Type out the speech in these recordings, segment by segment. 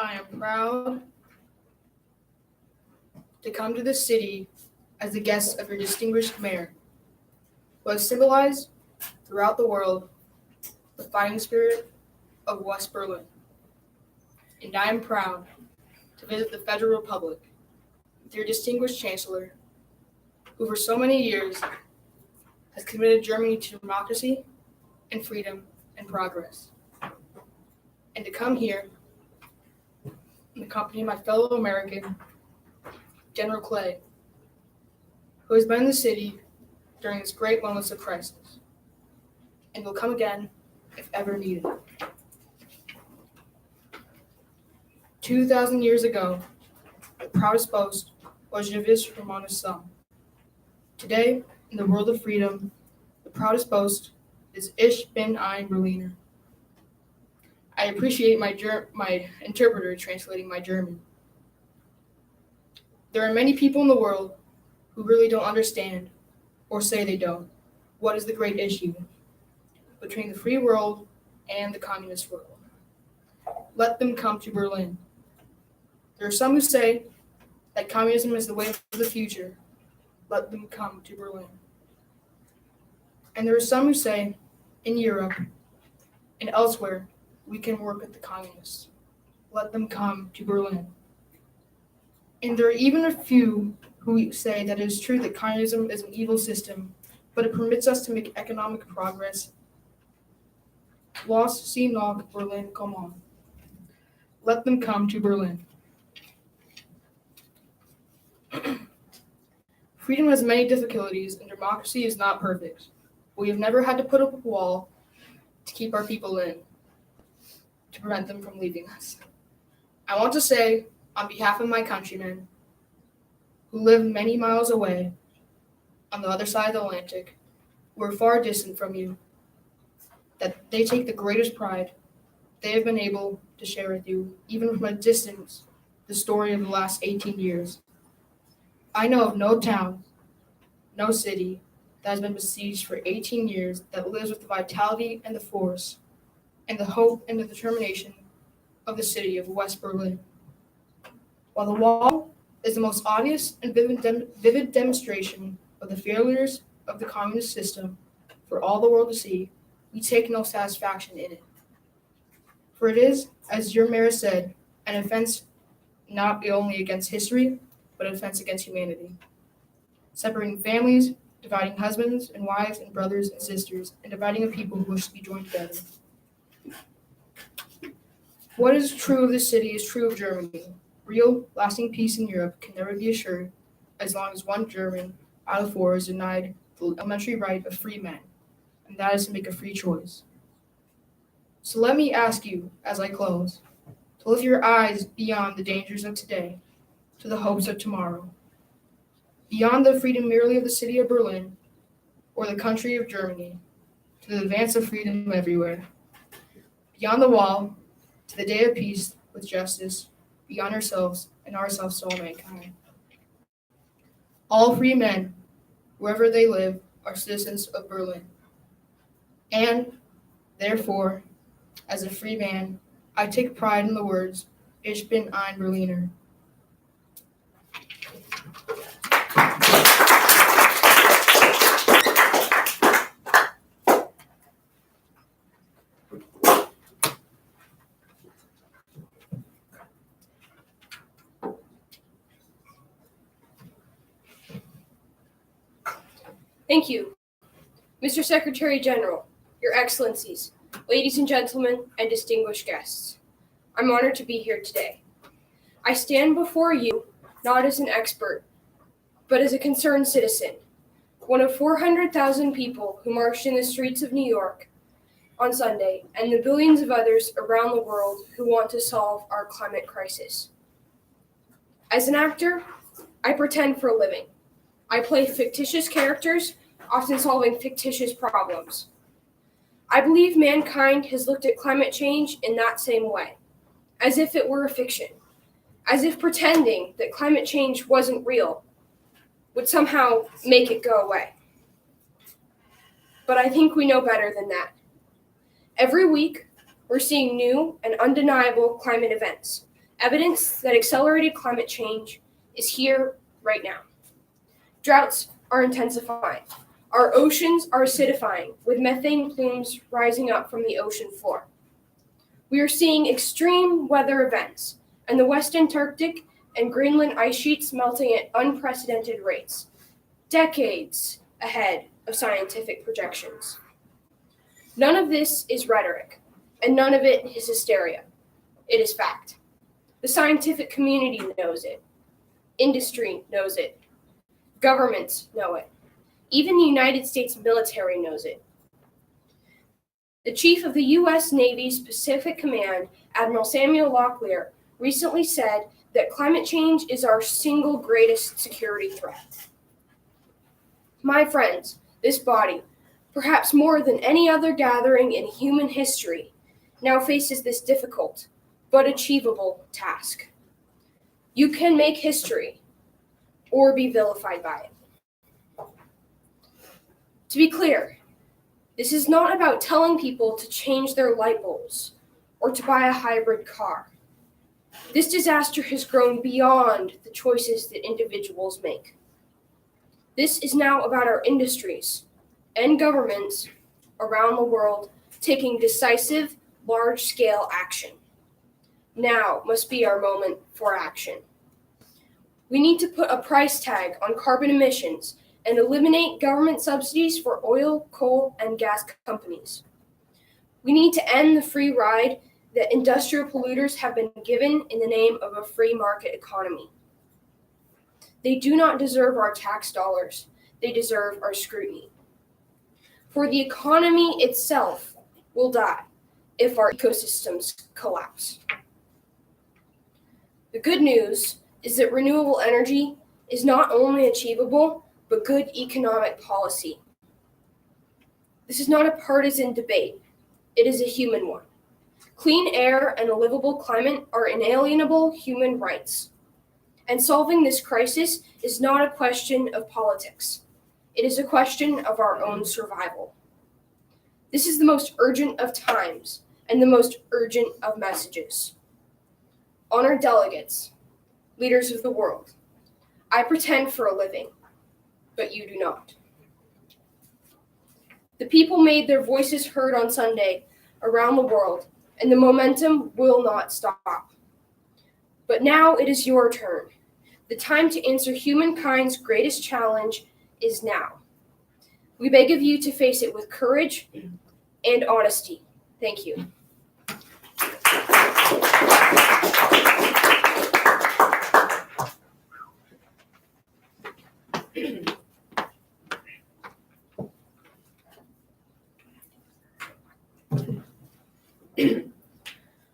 I am proud to come to this city as the guest of your distinguished mayor, who has symbolized throughout the world the fighting spirit of West Berlin. And I am proud to visit the Federal Republic with your distinguished chancellor, who for so many years has committed Germany to democracy and freedom and progress. And to come here and accompany my fellow American, General Clay, who has been in the city during its great moments of crisis, and will come again if ever needed. 2,000 years ago, the proudest boast was Gewiss Romanus Sum. Today, in the world of freedom, the proudest boast is Ich bin ein Berliner. I appreciate my interpreter translating my German. There are many people in the world who really don't understand, or say they don't, what is the great issue between the free world and the communist world. Let them come to Berlin. There are some who say that communism is the way of the future. Let them come to Berlin. And there are some who say, in Europe and elsewhere, we can work with the communists. Let them come to Berlin. And there are even a few who say that it is true that communism is an evil system, but it permits us to make economic progress. Lass sie nach Berlin kommen. Let them come to Berlin. Freedom has many difficulties, and democracy is not perfect. We have never had to put up a wall to keep our people in, to prevent them from leaving us. I want to say, on behalf of my countrymen, who live many miles away, on the other side of the Atlantic, who are far distant from you, that they take the greatest pride they have been able to share with you, even from a distance, the story of the last 18 years. I know of no town, no city that has been besieged for 18 years that lives with the vitality and the force and the hope and the determination of the city of West Berlin. While the wall is the most obvious and vivid demonstration of the failures of the communist system for all the world to see, we take no satisfaction in it. For it is, as your mayor said, an offense not only against history, but an offense against humanity. Separating families, dividing husbands and wives and brothers and sisters, and dividing a people who wish to be joined together. What is true of this city is true of Germany. Real, lasting peace in Europe can never be assured as long as one German out of 4 is denied the elementary right of free men, and that is to make a free choice. So let me ask you, as I close, to lift your eyes beyond the dangers of today to the hopes of tomorrow. Beyond the freedom merely of the city of Berlin or the country of Germany, to the advance of freedom everywhere. Beyond the wall, to the day of peace with justice, beyond ourselves and ourselves to all mankind. All free men, wherever they live, are citizens of Berlin. And, therefore, as a free man, I take pride in the words, Ich bin ein Berliner. Thank you, Mr. Secretary General, Your Excellencies, ladies and gentlemen, and distinguished guests. I'm honored to be here today. I stand before you not as an expert, but as a concerned citizen, one of 400,000 people who marched in the streets of New York on Sunday, and the billions of others around the world who want to solve our climate crisis. As an actor, I pretend for a living. I play fictitious characters, often solving fictitious problems. I believe mankind has looked at climate change in that same way, as if it were a fiction, as if pretending that climate change wasn't real would somehow make it go away. But I think we know better than that. Every week, we're seeing new and undeniable climate events, Evidence that accelerated climate change is here right now. Droughts are intensifying. Our oceans are acidifying, with methane plumes rising up from the ocean floor. We are seeing extreme weather events, and the West Antarctic and Greenland ice sheets melting at unprecedented rates, decades ahead of scientific projections. None of this is rhetoric, and none of it is hysteria. It is fact. The scientific community knows it. Industry knows it. Governments know it. Even the United States military knows it. The chief of the U.S. Navy's Pacific Command, Admiral Samuel Locklear, recently said that climate change is our single greatest security threat. My friends, this body, perhaps more than any other gathering in human history, now faces this difficult but achievable task. You can make history or be vilified by it. To be clear, this is not about telling people to change their light bulbs or to buy a hybrid car. This disaster has grown beyond the choices that individuals make. This is now about our industries and governments around the world taking decisive, large-scale action. Now must be our moment for action. We need to put a price tag on carbon emissions and eliminate government subsidies for oil, coal, and gas companies. We need to end the free ride that industrial polluters have been given in the name of a free market economy. They do not deserve our tax dollars. They deserve our scrutiny. For the economy itself will die if our ecosystems collapse. The good news is that renewable energy is not only achievable, but good economic policy. This is not a partisan debate. It is a human one. Clean air and a livable climate are inalienable human rights. And solving this crisis is not a question of politics. It is a question of our own survival. This is the most urgent of times and the most urgent of messages. Honored delegates, leaders of the world, I pretend for a living, but you do not. The people made their voices heard on Sunday around the world, and the momentum will not stop. But now it is your turn. The time to answer humankind's greatest challenge is now. We beg of you to face it with courage and honesty. Thank you.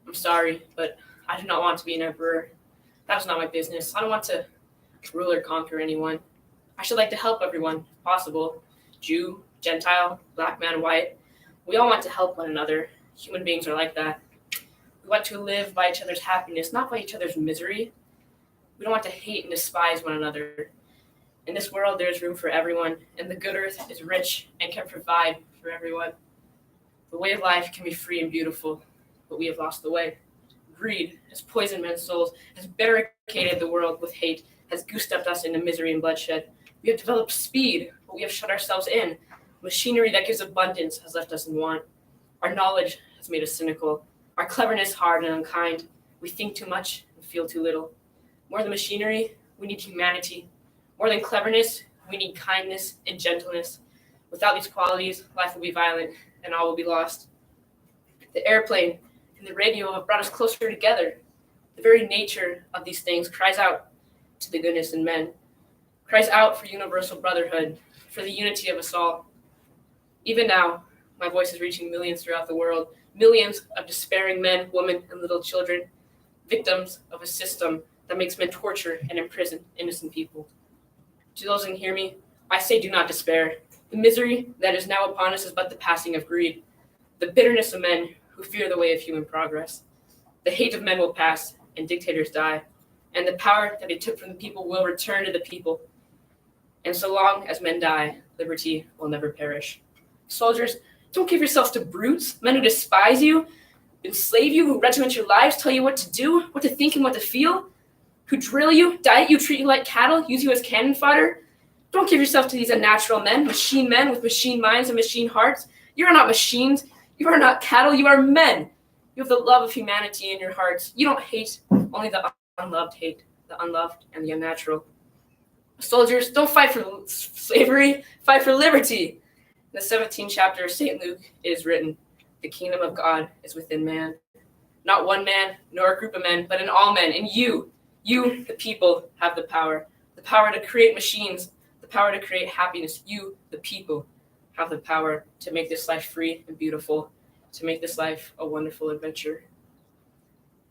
I'm sorry, but I do not want to be an emperor. That is not my business. I don't want to rule or conquer anyone. I should like to help everyone, if possible. Jew, Gentile, black man, white. We all want to help one another. Human beings are like that. We want to live by each other's happiness, not by each other's misery. We don't want to hate and despise one another. In this world, there is room for everyone, and the good earth is rich and can provide for everyone. The way of life can be free and beautiful, but we have lost the way. Greed has poisoned men's souls, has barricaded the world with hate, has goose-stepped us into misery and bloodshed. We have developed speed, but we have shut ourselves in. Machinery that gives abundance has left us in want. Our knowledge has made us cynical. Our cleverness hard and unkind. We think too much and feel too little. More than machinery, we need humanity. More than cleverness, we need kindness and gentleness. Without these qualities, life will be violent and all will be lost. The airplane and the radio have brought us closer together. The very nature of these things cries out to the goodness in men, cries out for universal brotherhood, for the unity of us all. Even now, my voice is reaching millions throughout the world, millions of despairing men, women, and little children, victims of a system that makes men torture and imprison innocent people. To those who can hear me, I say do not despair. The misery that is now upon us is but the passing of greed, the bitterness of men who fear the way of human progress. The hate of men will pass and dictators die, and the power that they took from the people will return to the people. And so long as men die, liberty will never perish. Soldiers, don't give yourselves to brutes, men who despise you. enslave you, who regiment your lives, tell you what to do, what to think, and what to feel, who drill you, diet you, treat you like cattle, use you as cannon fodder. Don't give yourself to these unnatural men with machine minds and machine hearts. You are not machines. You are not cattle. You are men. You have the love of humanity in your hearts. You don't hate, only the unloved hate, the unloved and the unnatural. Soldiers, don't fight for slavery, fight for liberty. In the 17th chapter of St. Luke, it is written, the kingdom of God is within man. Not one man, nor a group of men, but in all men. And you, the people, have the power to create machines, the power to create happiness. You, the people, have the power to make this life free and beautiful, to make this life a wonderful adventure.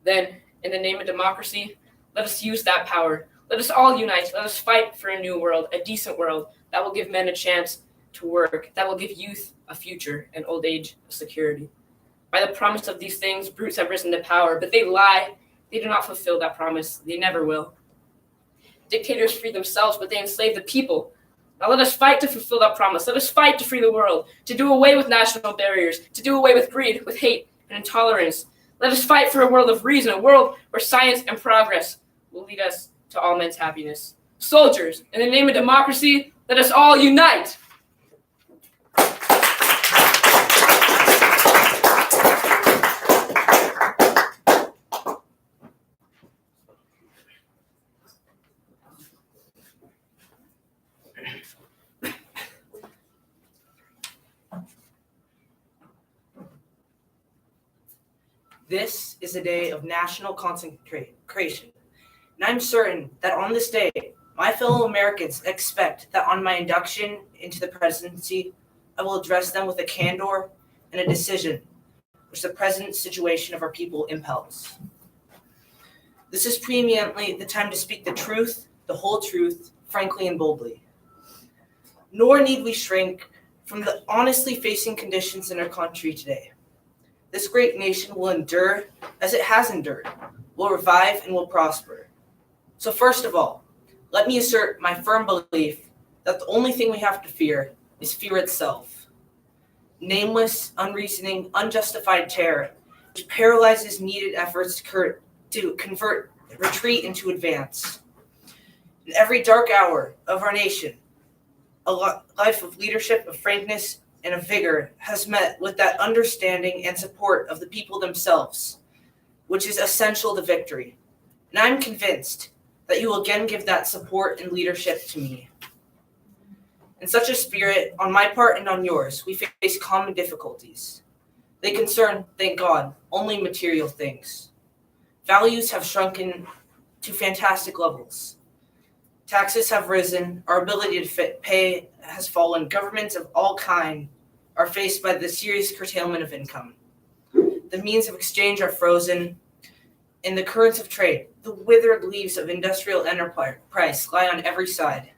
Then, in the name of democracy, let us use that power. Let us all unite. Let us fight for a new world, a decent world that will give men a chance to work, that will give youth a future and old age a security. By the promise of these things, brutes have risen to power, but they lie. They do not fulfill that promise. They never will. Dictators free themselves, but they enslave the people. Now let us fight to fulfill that promise. Let us fight to free the world, to do away with national barriers, to do away with greed, with hate, and intolerance. Let us fight for a world of reason, a world where science and progress will lead us to all men's happiness. Soldiers, in the name of democracy, let us all unite. This is a day of national consecration, and I'm certain that on this day, my fellow Americans expect that on my induction into the presidency, I will address them with a candor and a decision which the present situation of our people impels. This is preeminently the time to speak the truth, the whole truth, frankly and boldly. Nor need we shrink from the honestly facing conditions in our country today. This great nation will endure as it has endured, will revive and will prosper. So first of all, let me assert my firm belief that the only thing we have to fear is fear itself. Nameless, unreasoning, unjustified terror, which paralyzes needed efforts to convert retreat into advance. In every dark hour of our nation, a life of leadership, of frankness, and of vigor has met with that understanding and support of the people themselves, which is essential to victory. And I'm convinced that you will again give that support and leadership to me. In such a spirit, on my part and on yours, we face common difficulties. They concern, thank God, only material things. Values have shrunken to fantastic levels. Taxes have risen, our ability to pay has fallen, governments of all kinds are faced by the serious curtailment of income. The means of exchange are frozen, and the currents of trade, the withered leaves of industrial enterprise lie on every side.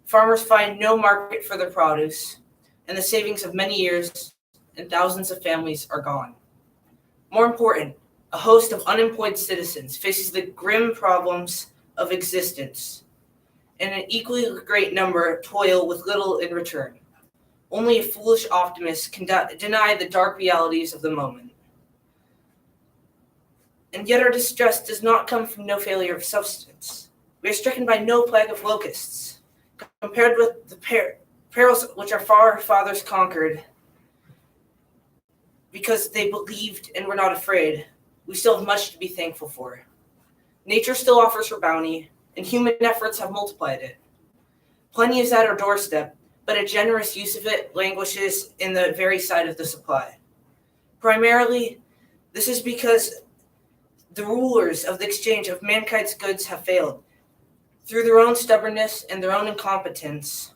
Farmers find no market for their produce, and the savings of many years and thousands of families are gone. More important, a host of unemployed citizens faces the grim problems of existence, and an equally great number toil with little in return. Only a foolish optimist can deny the dark realities of the moment. And yet our distress does not come from no failure of substance. We are stricken by no plague of locusts. Compared with the perils which our forefathers conquered, because they believed and were not afraid, we still have much to be thankful for. Nature still offers her bounty, and human efforts have multiplied it. Plenty is at our doorstep, but a generous use of it languishes in the very sight of the supply. Primarily, this is because the rulers of the exchange of mankind's goods have failed. Through their own stubbornness and their own incompetence,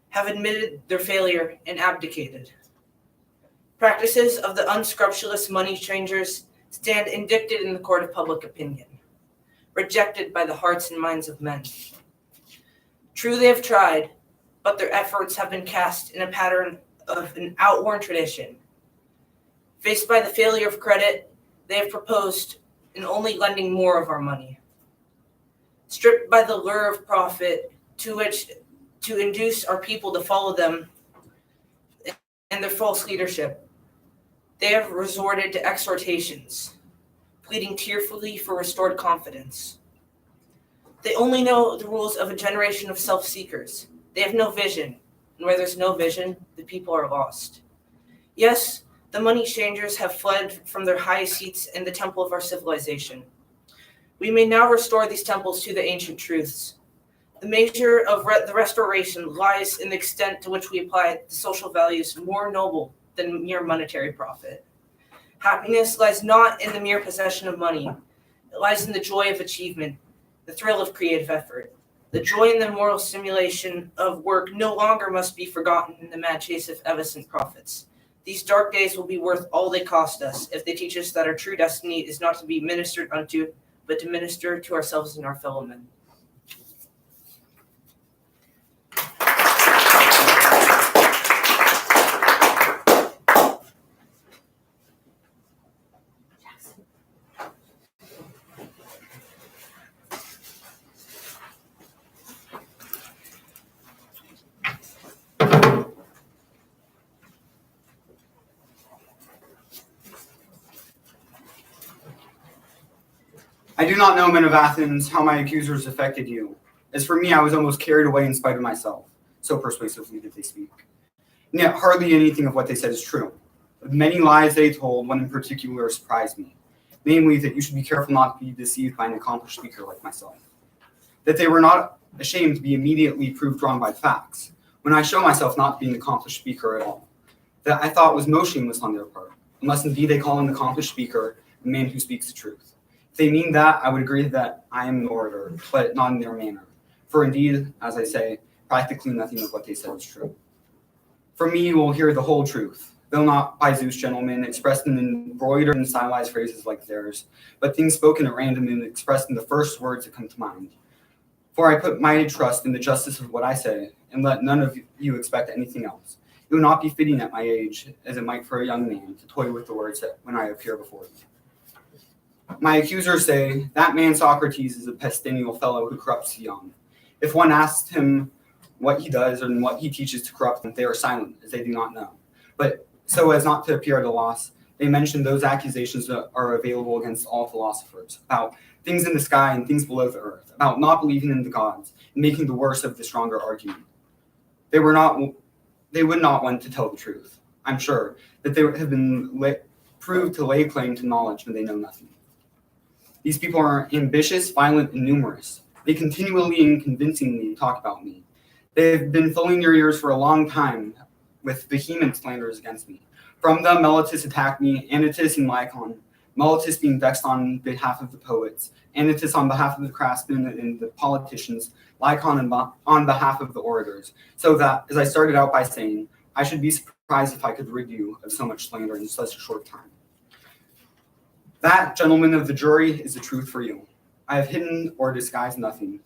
have admitted their failure and abdicated. Practices of the unscrupulous money changers stand indicted in the court of public opinion, rejected by the hearts and minds of men. True, they have tried, but their efforts have been cast in a pattern of an outworn tradition. Faced by the failure of credit, they have proposed in only lending more of our money. Stripped by the lure of profit to induce our people to follow them and their false leadership, They have resorted to exhortations, pleading tearfully for restored confidence. They only know the rules of a generation of self-seekers. They have no vision, and where there's no vision, the people are lost. Yes, the money changers have fled from their high seats in the temple of our civilization. We may now restore these temples to the ancient truths. The measure of the restoration lies in the extent to which we apply the social values more noble than mere monetary profit. Happiness lies not in the mere possession of money. It lies in the joy of achievement, the thrill of creative effort. The joy in the moral stimulation of work no longer must be forgotten in the mad chase of evanescent profits. These dark days will be worth all they cost us if they teach us that our true destiny is not to be ministered unto, but to minister to ourselves and our fellow men. I do not know, men of Athens, how my accusers affected you. As for me, I was almost carried away in spite of myself. So persuasively did they speak. And yet hardly anything of what they said is true. Of many lies they told, one in particular surprised me. Namely, that you should be careful not to be deceived by an accomplished speaker like myself. That they were not ashamed to be immediately proved wrong by facts, when I show myself not to be an accomplished speaker at all. That I thought was most shameless on their part, unless indeed they call an accomplished speaker a man who speaks the truth. If they mean that, I would agree that I am an orator, but not in their manner. For indeed, as I say, practically nothing of what they said is true. From me you will hear the whole truth, though not by Zeus, gentlemen, expressed in embroidered and stylized phrases like theirs, but things spoken at random and expressed in the first words that come to mind. For I put my trust in the justice of what I say, and let none of you expect anything else. It would not be fitting at my age, as it might for a young man, to toy with the words that when I appear before you. My accusers say, that man Socrates is a pestilential fellow who corrupts the young. If one asks him what he does and what he teaches to corrupt them, they are silent, as they do not know. But so as not to appear at a loss, they mention those accusations that are available against all philosophers, about things in the sky and things below the earth, about not believing in the gods, and making the worse of the stronger argument. They would not want to tell the truth. I'm sure that they have been proved to lay claim to knowledge when they know nothing. These people are ambitious, violent, and numerous. They continually and convincingly talk about me. They have been filling your ears for a long time with vehement slanders against me. From them, Meletus attacked me, Anytus and Lycon. Meletus being vexed on behalf of the poets, Anytus on behalf of the craftsmen and the politicians, Lycon on behalf of the orators. So that, as I started out by saying, I should be surprised if I could rid you of so much slander in such a short time. That, gentlemen of the jury, is the truth for you. I have hidden or disguised nothing.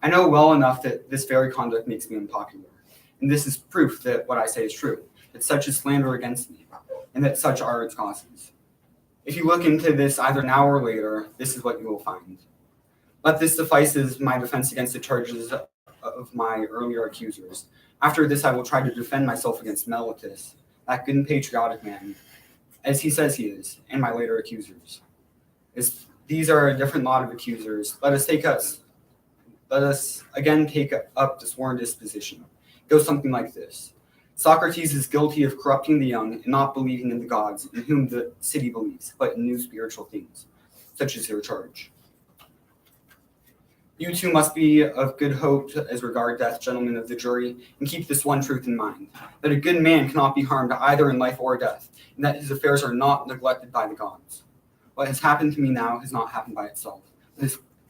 I know well enough that this very conduct makes me unpopular, and this is proof that what I say is true, that such is slander against me, and that such are its causes. If you look into this either now or later, this is what you will find. Let this suffice as my defense against the charges of my earlier accusers. After this, I will try to defend myself against Meletus, that good and patriotic man, as he says he is, and my later accusers. As these are a different lot of accusers, let us again take up the sworn disposition. It goes something like this. Socrates is guilty of corrupting the young and not believing in the gods in whom the city believes, but in new spiritual things. Such is your charge. You too must be of good hope as regard death, gentlemen of the jury, and keep this one truth in mind, that a good man cannot be harmed either in life or death, and that his affairs are not neglected by the gods. What has happened to me now has not happened by itself,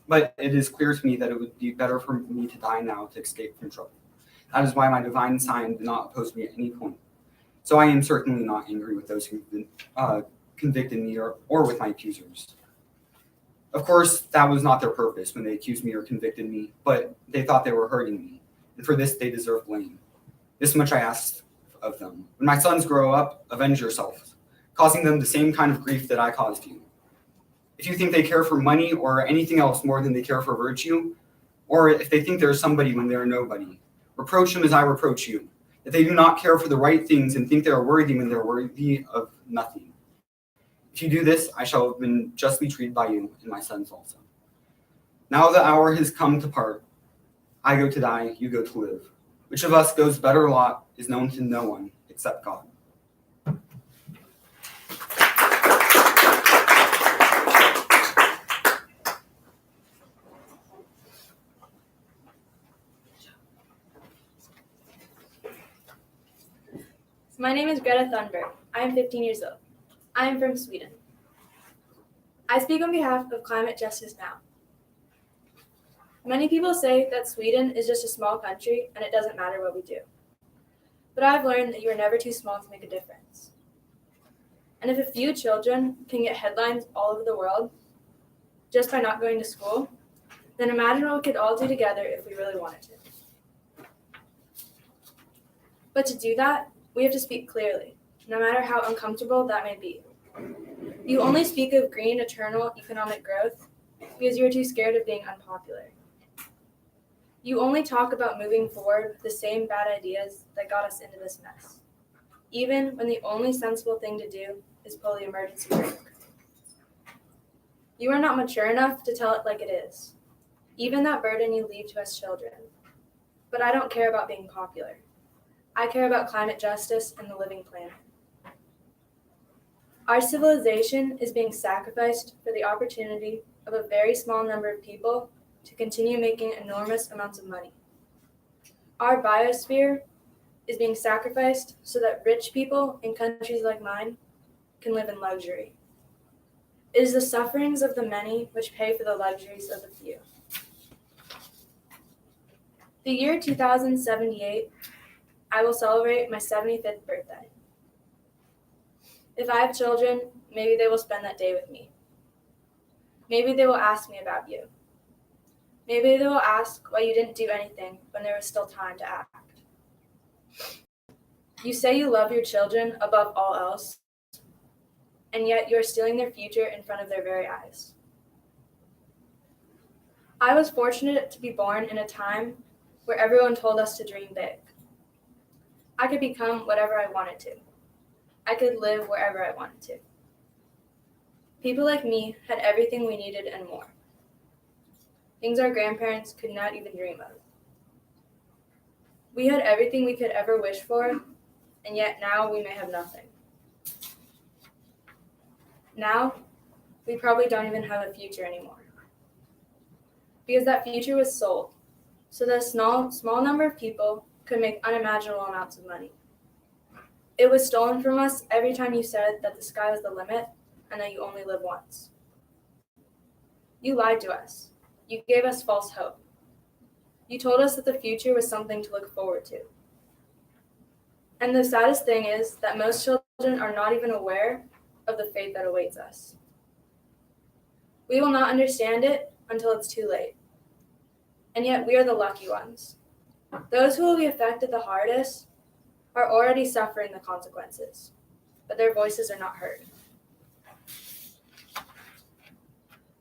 but it is clear to me that it would be better for me to die now to escape from trouble. That is why my divine sign did not oppose me at any point. So I am certainly not angry with those who convicted me or with my accusers. Of course, that was not their purpose when they accused me or convicted me, but they thought they were hurting me, and for this they deserve blame. This much I ask of them. When my sons grow up, avenge yourselves, causing them the same kind of grief that I caused you. If you think they care for money or anything else more than they care for virtue, or if they think they're somebody when they're nobody, reproach them as I reproach you, that they do not care for the right things and think they are worthy when they're worthy of nothing. If you do this, I shall have been justly treated by you and my sons also. Now the hour has come to part. I go to die, you go to live. Which of us goes better lot is known to no one except God. My name is Greta Thunberg. I am 15 years old. I am from Sweden. I speak on behalf of Climate Justice Now. Many people say that Sweden is just a small country and it doesn't matter what we do. But I've learned that you are never too small to make a difference. And if a few children can get headlines all over the world just by not going to school, then imagine what we could all do together if we really wanted to. But to do that, we have to speak clearly, no matter how uncomfortable that may be. You only speak of green, eternal economic growth because you are too scared of being unpopular. You only talk about moving forward with the same bad ideas that got us into this mess, even when the only sensible thing to do is pull the emergency brake. You are not mature enough to tell it like it is, even that burden you leave to us children. But I don't care about being popular. I care about climate justice and the living planet. Our civilization is being sacrificed for the opportunity of a very small number of people to continue making enormous amounts of money. Our biosphere is being sacrificed so that rich people in countries like mine can live in luxury. It is the sufferings of the many which pay for the luxuries of the few. The year 2078, I will celebrate my 75th birthday. If I have children, maybe they will spend that day with me. Maybe they will ask me about you. Maybe they will ask why you didn't do anything when there was still time to act. You say you love your children above all else, and yet you are stealing their future in front of their very eyes. I was fortunate to be born in a time where everyone told us to dream big. I could become whatever I wanted to. I could live wherever I wanted to. People like me had everything we needed and more. Things our grandparents could not even dream of. We had everything we could ever wish for, and yet now we may have nothing. Now, we probably don't even have a future anymore. Because that future was sold, so that a small number of people could make unimaginable amounts of money. It was stolen from us every time you said that the sky was the limit and that you only live once. You lied to us. You gave us false hope. You told us that the future was something to look forward to. And the saddest thing is that most children are not even aware of the fate that awaits us. We will not understand it until it's too late. And yet we are the lucky ones. Those who will be affected the hardest are already suffering the consequences, but their voices are not heard.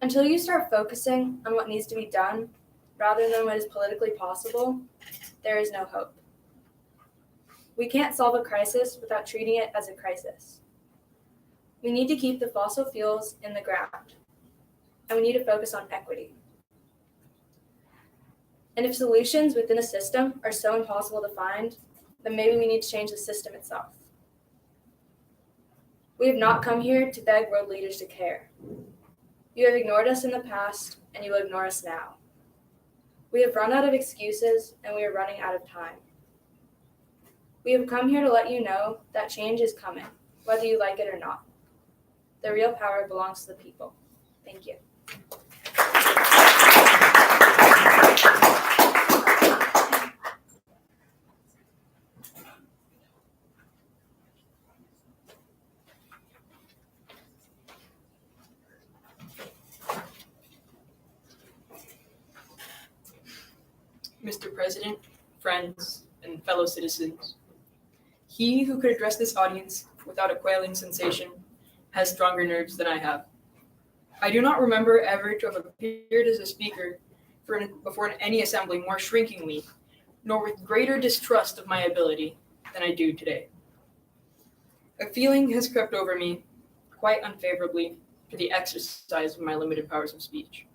Until you start focusing on what needs to be done rather than what is politically possible, there is no hope. We can't solve a crisis without treating it as a crisis. We need to keep the fossil fuels in the ground, and we need to focus on equity. And if solutions within a system are so impossible to find, then maybe we need to change the system itself. We have not come here to beg world leaders to care. You have ignored us in the past, and you will ignore us now. We have run out of excuses, and we are running out of time. We have come here to let you know that change is coming, whether you like it or not. The real power belongs to the people. Thank you. Mr. President, friends, and fellow citizens, he who could address this audience without a quailing sensation has stronger nerves than I have. I do not remember ever to have appeared as a speaker before any assembly more shrinkingly, nor with greater distrust of my ability than I do today. A feeling has crept over me, quite unfavorably, for the exercise of my limited powers of speech.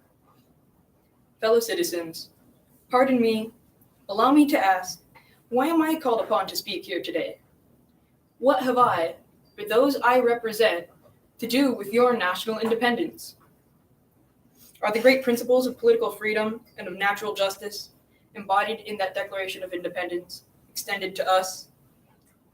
Fellow citizens, pardon me, allow me to ask, why am I called upon to speak here today? What have I, for those I represent, to do with your national independence? Are the great principles of political freedom and of natural justice embodied in that Declaration of Independence extended to us?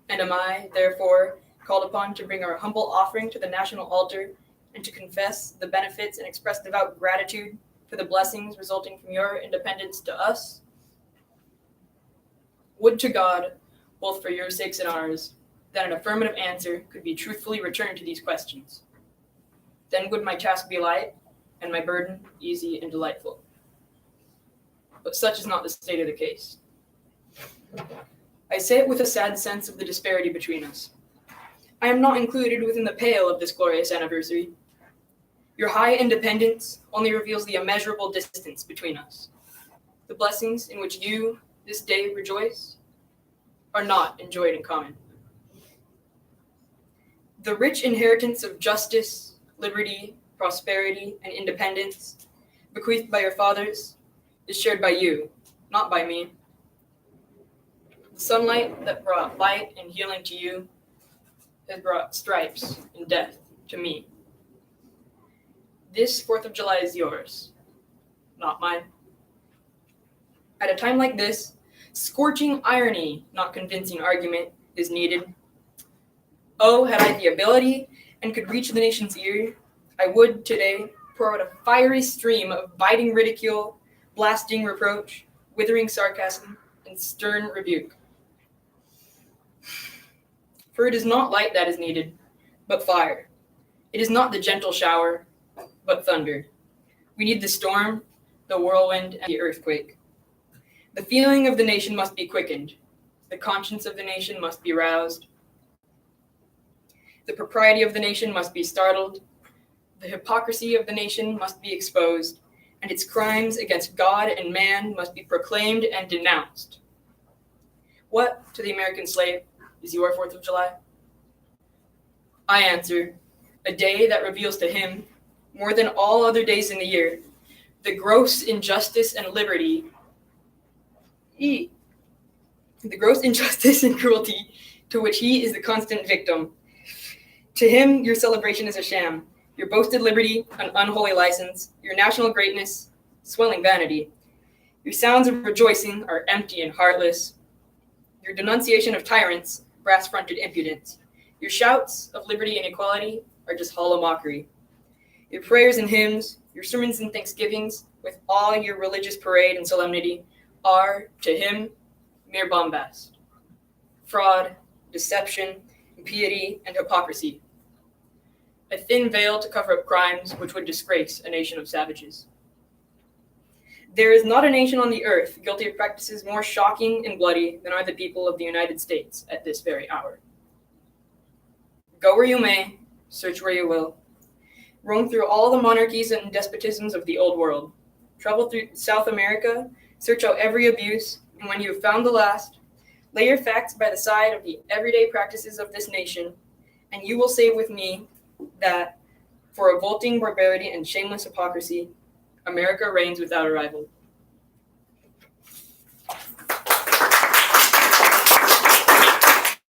And am I, therefore, called upon to bring our humble offering to the national altar and to confess the benefits and express devout gratitude for the blessings resulting from your independence to us? Would to God, both for your sakes and ours, that an affirmative answer could be truthfully returned to these questions. Then would my task be light, and my burden easy and delightful. But such is not the state of the case. I say it with a sad sense of the disparity between us. I am not included within the pale of this glorious anniversary. Your high independence only reveals the immeasurable distance between us. The blessings in which you, this day, rejoice are not enjoyed in common. The rich inheritance of justice, liberty, prosperity, and independence bequeathed by your fathers is shared by you, not by me. The sunlight that brought light and healing to you has brought stripes and death to me. This 4th of July is yours, not mine. At a time like this, scorching irony, not convincing argument, is needed. Oh, had I the ability and could reach the nation's ear, I would today pour out a fiery stream of biting ridicule, blasting reproach, withering sarcasm, and stern rebuke. For it is not light that is needed, but fire. It is not the gentle shower, but thunder. We need the storm, the whirlwind, and the earthquake. The feeling of the nation must be quickened. The conscience of the nation must be roused. The propriety of the nation must be startled. The hypocrisy of the nation must be exposed, and its crimes against God and man must be proclaimed and denounced. What, to the American slave, is your 4th of July? I answer, a day that reveals to him, more than all other days in the year, the gross injustice and cruelty to which he is the constant victim. To him, your celebration is a sham, your boasted liberty, an unholy license, your national greatness, swelling vanity. Your sounds of rejoicing are empty and heartless. Your denunciation of tyrants, brass-fronted impudence. Your shouts of liberty and equality are just hollow mockery. Your prayers and hymns, your sermons and thanksgivings, with all your religious parade and solemnity, are, to him, mere bombast. Fraud, deception, impiety, and hypocrisy. A thin veil to cover up crimes which would disgrace a nation of savages. There is not a nation on the earth guilty of practices more shocking and bloody than are the people of the United States at this very hour. Go where you may, search where you will. Roam through all the monarchies and despotisms of the old world. Travel through South America, search out every abuse, and when you have found the last, lay your facts by the side of the everyday practices of this nation, and you will say with me that, for revolting barbarity and shameless hypocrisy, America reigns without a rival.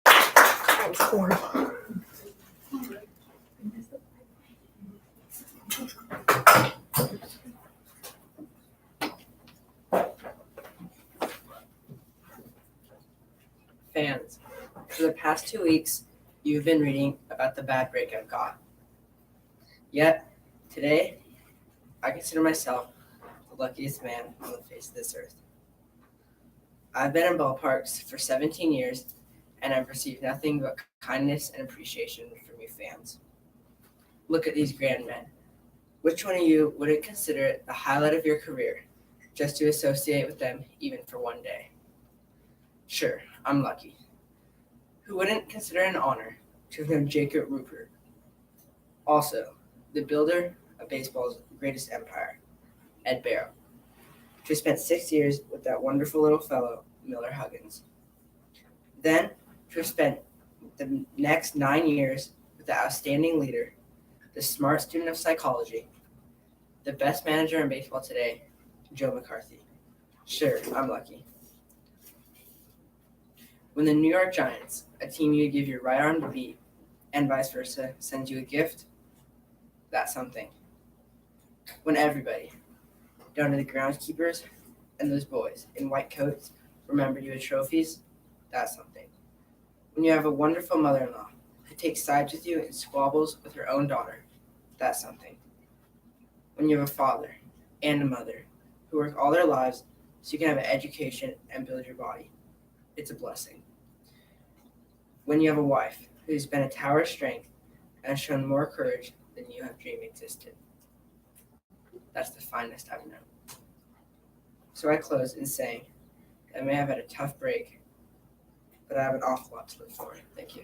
That was horrible. Fans, for the past 2 weeks, you've been reading about the bad break I've got. Yet, today, I consider myself the luckiest man on the face of this earth. I've been in ballparks for 17 years, and I've received nothing but kindness and appreciation from you fans. Look at these grand men. Which one of you wouldn't consider it the highlight of your career just to associate with them even for one day? Sure, I'm lucky. Who wouldn't consider it an honor to have known Jacob Ruppert? Also, the builder of baseball's greatest empire, Ed Barrow, to have spent 6 years with that wonderful little fellow, Miller Huggins. Then, to have spent the next 9 years with the outstanding leader, the smart student of psychology, the best manager in baseball today, Joe McCarthy. Sure, I'm lucky. When the New York Giants, a team you give your right arm to beat, and vice versa, sends you a gift, that's something. When everybody, down to the groundskeepers and those boys in white coats, remember you with trophies, that's something. When you have a wonderful mother-in-law who takes sides with you and squabbles with her own daughter, that's something. When you have a father and a mother who work all their lives so you can have an education and build your body, it's a blessing. When you have a wife who's been a tower of strength and has shown more courage than you have dreamed existed, that's the finest I've known. So I close in saying, I may have had a tough break, but I have an awful lot to live for. Thank you.